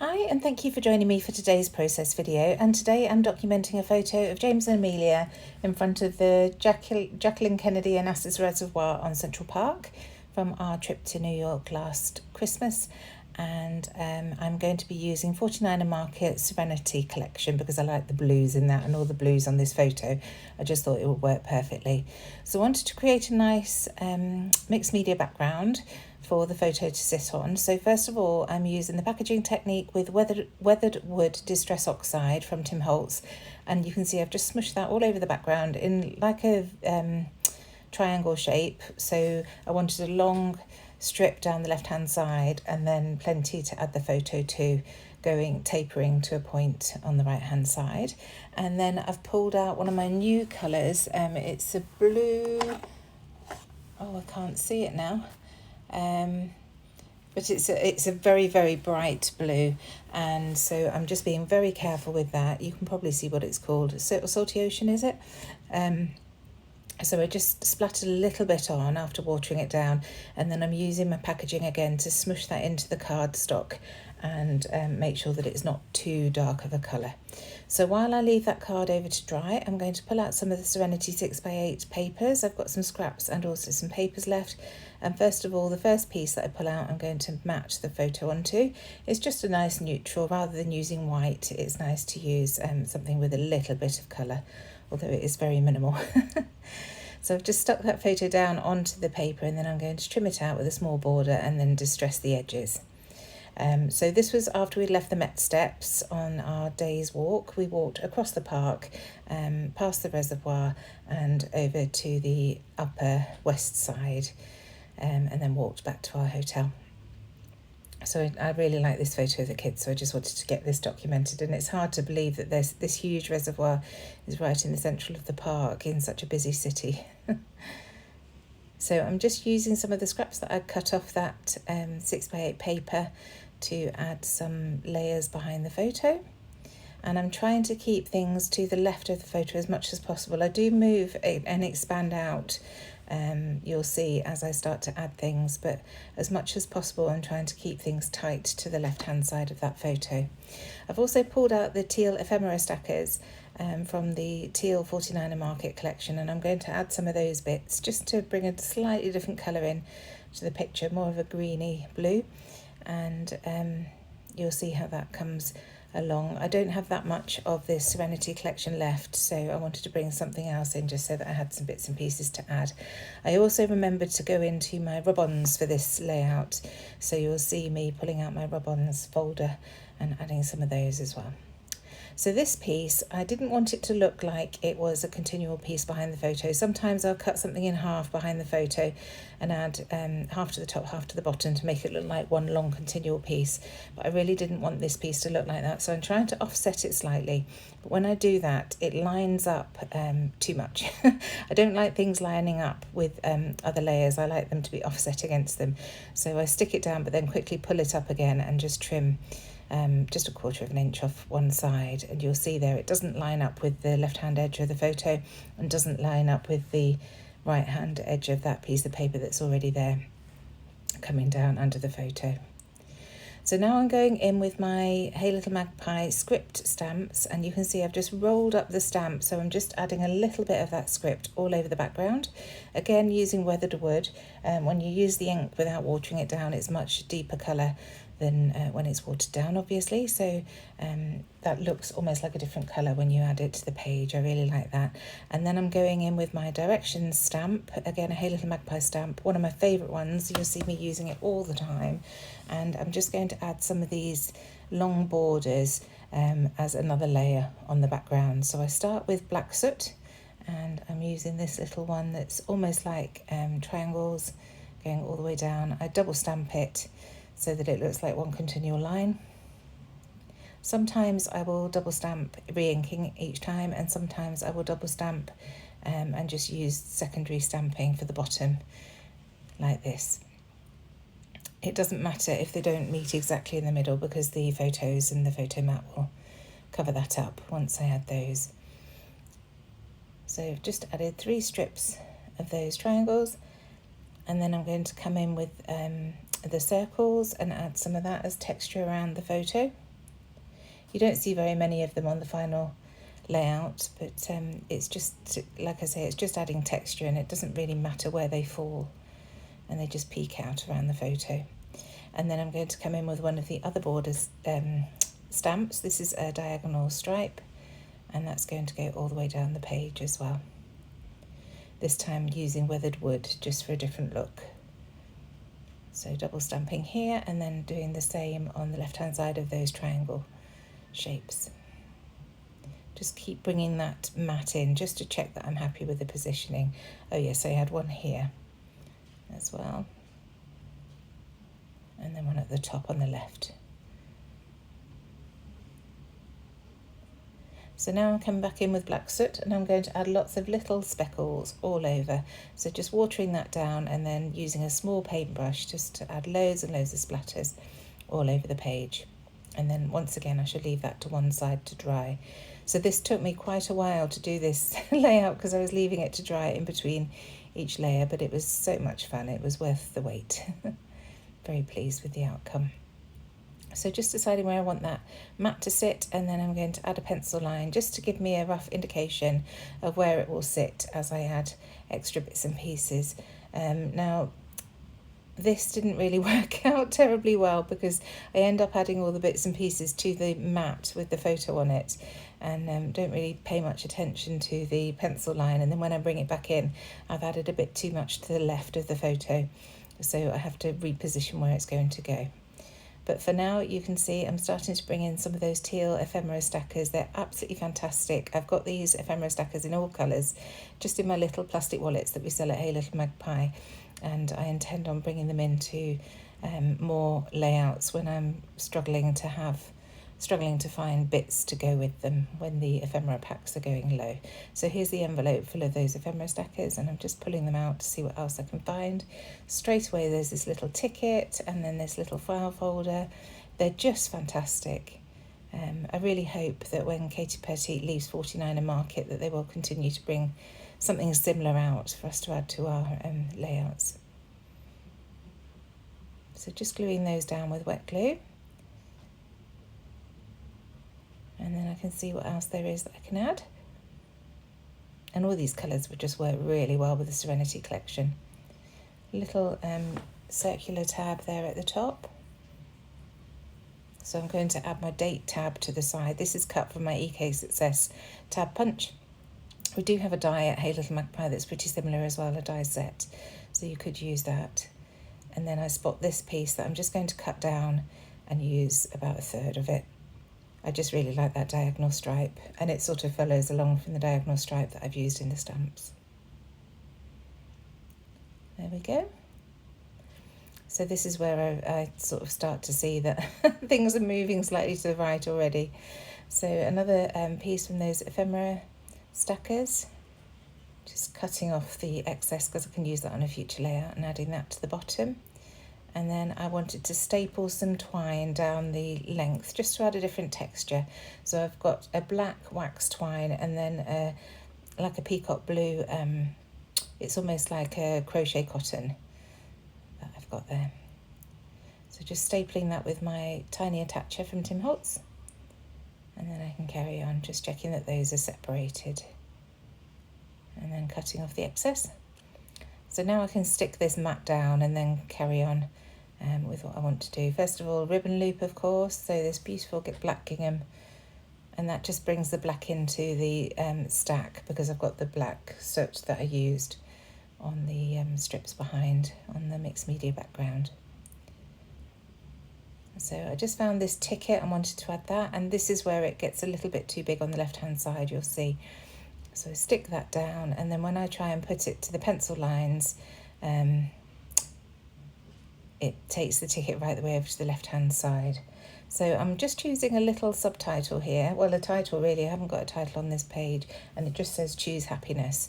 Hi, and thank you for joining me for today's process video. And today I'm documenting a photo of James and Amelia in front of the Jacqueline Kennedy and Asses Reservoir on Central Park from our trip to New York last Christmas. And I'm going to be using 49er Market Serenity collection because I like the blues in that and all the blues on this photo. I just thought it would work perfectly. So I wanted to create a nice mixed media background for the photo to sit on. So first of all, I'm using the packaging technique with weathered wood distress oxide from Tim Holtz, and you can see I've just smushed that all over the background in like a triangle shape. So I wanted a long strip down the left hand side and then plenty to add the photo to, tapering to a point on the right hand side. And then I've pulled out one of my new colours. It's a blue, I can't see it now. But it's a very, very bright blue, and so I'm just being very careful with that. You can probably see what it's called. Salty Ocean, is it? So I just splattered a little bit on after watering it down, and then I'm using my packaging again to smush that into the cardstock and make sure that it's not too dark of a colour. So while I leave that card over to dry, I'm going to pull out some of the Serenity 6x8 papers. I've got some scraps and also some papers left. And first of all, the first piece that I pull out, I'm going to match the photo onto. It's just a nice neutral. Rather than using white, it's nice to use something with a little bit of colour, although it is very minimal. So I've just stuck that photo down onto the paper, and then I'm going to trim it out with a small border and then distress the edges. So this was after we'd left the Met Steps on our day's walk. We walked across the park, past the reservoir and over to the upper west side, and then walked back to our hotel. So I really like this photo of the kids, so I just wanted to get this documented. And it's hard to believe that this huge reservoir is right in the central of the park in such a busy city. So I'm just using some of the scraps that I cut off that 6x8 paper to add some layers behind the photo. And I'm trying to keep things to the left of the photo as much as possible. I do move and expand out, you'll see as I start to add things, but as much as possible I'm trying to keep things tight to the left hand side of that photo. I've also pulled out the teal ephemera stackers from the Teal 49er Market collection, and I'm going to add some of those bits just to bring a slightly different colour in to the picture, more of a greeny blue, and you'll see how that comes along. I don't have that much of this Serenity collection left, so I wanted to bring something else in just so that I had some bits and pieces to add. I also remembered to go into my rub-ons for this layout, so you'll see me pulling out my rub-ons folder and adding some of those as well. So this piece, I didn't want it to look like it was a continual piece behind the photo. Sometimes I'll cut something in half behind the photo and add half to the top, half to the bottom to make it look like one long continual piece. But I really didn't want this piece to look like that, so I'm trying to offset it slightly. But when I do that, it lines up too much. I don't like things lining up with other layers. I like them to be offset against them. So I stick it down, but then quickly pull it up again and just trim just 1/4 of an inch off one side, and you'll see there it doesn't line up with the left hand edge of the photo and doesn't line up with the right hand edge of that piece of paper that's already there coming down under the photo. So now I'm going in with my Hey Little Magpie script stamps, and you can see I've just rolled up the stamp, so I'm just adding a little bit of that script all over the background. Again, using weathered wood. When you use the ink without watering it down, it's much deeper colour than when it's watered down, obviously, so that looks almost like a different colour when you add it to the page. I really like that. And then I'm going in with my directions stamp, again a Hey Little Magpie stamp, one of my favourite ones. You'll see me using it all the time, and I'm just going to add some of these long borders as another layer on the background. So I start with black soot, and I'm using this little one that's almost like triangles going all the way down. I double stamp it so that it looks like one continual line. Sometimes I will double stamp re-inking each time, and sometimes I will double stamp and just use secondary stamping for the bottom like this. It doesn't matter if they don't meet exactly in the middle, because the photos and the photo mat will cover that up once I add those. So I've just added 3 strips of those triangles, and then I'm going to come in with the circles and add some of that as texture around the photo. You don't see very many of them on the final layout, but it's just, like I say, it's just adding texture, and it doesn't really matter where they fall, and they just peek out around the photo. And then I'm going to come in with one of the other borders stamps. This is a diagonal stripe, and that's going to go all the way down the page as well. This time using weathered wood, just for a different look. So double stamping here, and then doing the same on the left hand side of those triangle shapes. Just keep bringing that mat in, just to check that I'm happy with the positioning. Oh yes, I had one here as well, and then one at the top on the left. So now I'm coming back in with black soot, and I'm going to add lots of little speckles all over. So just watering that down, and then using a small paintbrush just to add loads and loads of splatters all over the page. And then once again, I should leave that to one side to dry. So this took me quite a while to do this layout, because I was leaving it to dry in between each layer, but it was so much fun. It was worth the wait. Very pleased with the outcome. So just deciding where I want that mat to sit, and then I'm going to add a pencil line just to give me a rough indication of where it will sit as I add extra bits and pieces. Now, this didn't really work out terribly well, because I end up adding all the bits and pieces to the mat with the photo on it, and don't really pay much attention to the pencil line. And then when I bring it back in, I've added a bit too much to the left of the photo, so I have to reposition where it's going to go. But for now, you can see I'm starting to bring in some of those teal ephemera stackers. They're absolutely fantastic. I've got these ephemera stackers in all colours, just in my little plastic wallets that we sell at Hey Little Magpie. And I intend on bringing them into more layouts when I'm struggling to find bits to go with them when the ephemera packs are going low. So here's the envelope full of those ephemera stackers, and I'm just pulling them out to see what else I can find. Straight away there's this little ticket, and then this little file folder. They're just fantastic. I really hope that when Katie Petite leaves 49 and Market, that they will continue to bring something similar out for us to add to our layouts. So just gluing those down with wet glue. And then I can see what else there is that I can add. And all these colours would just work really well with the Serenity collection. Little circular tab there at the top. So I'm going to add my date tab to the side. This is cut from my EK Success tab punch. We do have a die at Hey Little Magpie that's pretty similar as well, a die set. So you could use that. And then I spot this piece that I'm just going to cut down and use about a third of it. I just really like that diagonal stripe, and it sort of follows along from the diagonal stripe that I've used in the stamps. There we go. So this is where I sort of start to see that things are moving slightly to the right already. So another piece from those ephemera stackers, just cutting off the excess because I can use that on a future layout, and adding that to the bottom. And then I wanted to staple some twine down the length just to add a different texture. So I've got a black wax twine, and then like a peacock blue, it's almost like a crochet cotton that I've got there. So just stapling that with my tiny attacher from Tim Holtz, and then I can carry on, just checking that those are separated, and then cutting off the excess. So now I can stick this mat down and then carry on with what I want to do. First of all, ribbon loop, of course, so this beautiful black gingham, and that just brings the black into the stack, because I've got the black soot that I used on the strips behind on the mixed media background. So I just found this ticket and wanted to add that, and this is where it gets a little bit too big on the left hand side, you'll see. So I stick that down, and then when I try and put it to the pencil lines, it takes the ticket right the way over to the left hand side. So I'm just choosing a little subtitle here, well, a title really. I haven't got a title on this page, and it just says Choose Happiness.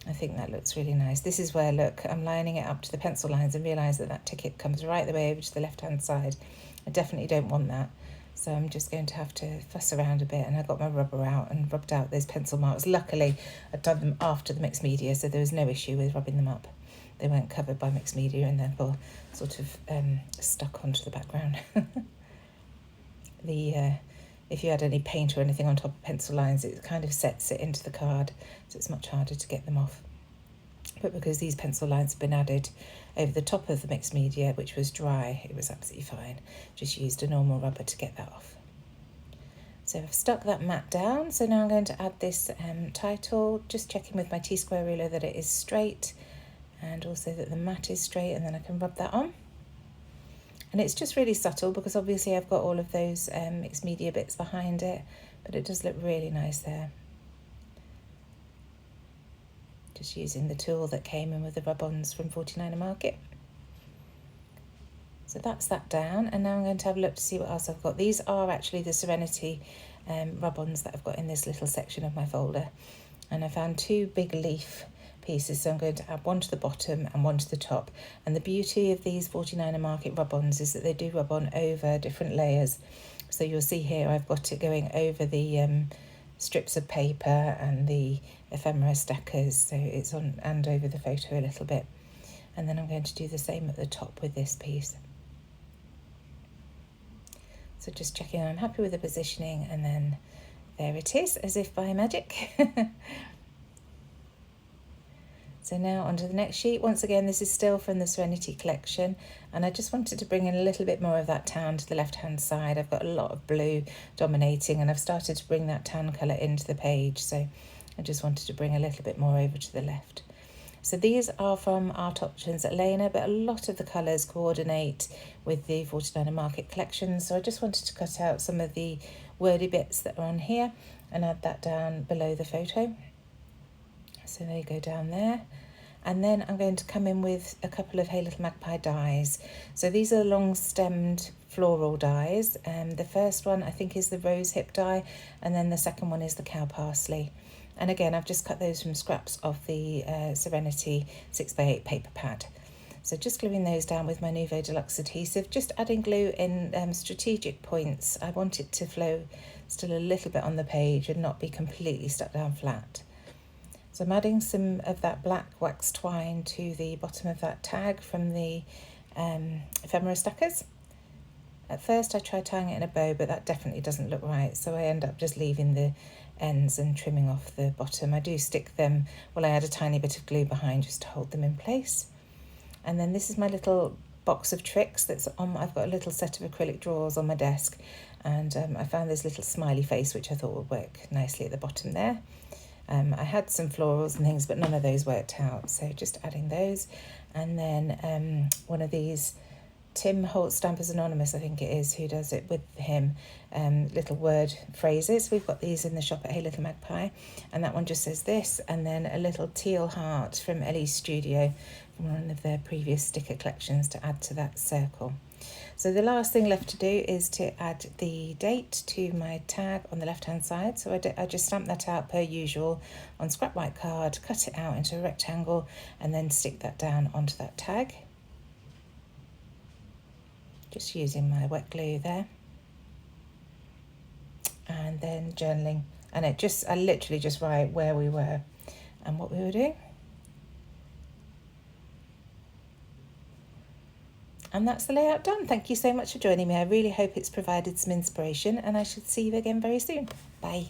I think that looks really nice. This is where, look, I'm lining it up to the pencil lines and realise that that ticket comes right the way over to the left hand side. I definitely don't want that. So I'm just going to have to fuss around a bit, and I got my rubber out and rubbed out those pencil marks. Luckily, I'd done them after the mixed media, so there was no issue with rubbing them up. They weren't covered by mixed media and therefore sort of stuck onto the background. The if you had any paint or anything on top of pencil lines, it kind of sets it into the card, so it's much harder to get them off. But because these pencil lines have been added over the top of the mixed media, which was dry, it was absolutely fine. Just used a normal rubber to get that off. So I've stuck that mat down, so now I'm going to add this title, just checking with my T-square ruler that it is straight and also that the mat is straight, and then I can rub that on. And it's just really subtle because obviously I've got all of those mixed media bits behind it, but it does look really nice there. Just using the tool that came in with the rub-ons from 49er Market. So that's that down, and now I'm going to have a look to see what else I've got. These are actually the Serenity rub-ons that I've got in this little section of my folder. And I found two big leaf pieces, so I'm going to add one to the bottom and one to the top. And the beauty of these 49er Market rub-ons is that they do rub on over different layers. So you'll see here I've got it going over the strips of paper and the ephemera stackers, so it's on and over the photo a little bit. And then I'm going to do the same at the top with this piece. So just checking I'm happy with the positioning, and then there it is, as if by magic. So now onto the next sheet. Once again, this is still from the Serenity collection, and I just wanted to bring in a little bit more of that tan to the left-hand side. I've got a lot of blue dominating, and I've started to bring that tan colour into the page, so I just wanted to bring a little bit more over to the left. So these are from Art Options at Lena, but a lot of the colours coordinate with the 49er Market collection, so I just wanted to cut out some of the wordy bits that are on here and add that down below the photo. So they go down there. And then I'm going to come in with a couple of Hey Little Magpie dies. So these are long-stemmed floral dies. The first one I think is the rose hip die, and then the second one is the cow parsley. And again, I've just cut those from scraps of the Serenity 6x8 paper pad. So just gluing those down with my Nuvo Deluxe adhesive, just adding glue in strategic points. I want it to flow still a little bit on the page and not be completely stuck down flat. So I'm adding some of that black wax twine to the bottom of that tag from the ephemera stackers. At first I tried tying it in a bow, but that definitely doesn't look right, so I end up just leaving the ends and trimming off the bottom. I do stick them, well, I add a tiny bit of glue behind just to hold them in place. And then this is my little box of tricks that's on. I've got a little set of acrylic drawers on my desk, and I found this little smiley face which I thought would work nicely at the bottom there. I had some florals and things, but none of those worked out, so just adding those. And then one of these, Tim Holt Stampers Anonymous, I think it is, who does it with him, little word phrases. We've got these in the shop at Hey Little Magpie, and that one just says this, and then a little teal heart from Ellie's Studio, from one of their previous sticker collections, to add to that circle. So the last thing left to do is to add the date to my tag on the left-hand side. So I just stamp that out per usual on scrap white card, cut it out into a rectangle, and then stick that down onto that tag. Just using my wet glue there. And then journaling. And I literally just write where we were and what we were doing. And that's the layout done. Thank you so much for joining me. I really hope it's provided some inspiration, and I shall see you again very soon. Bye.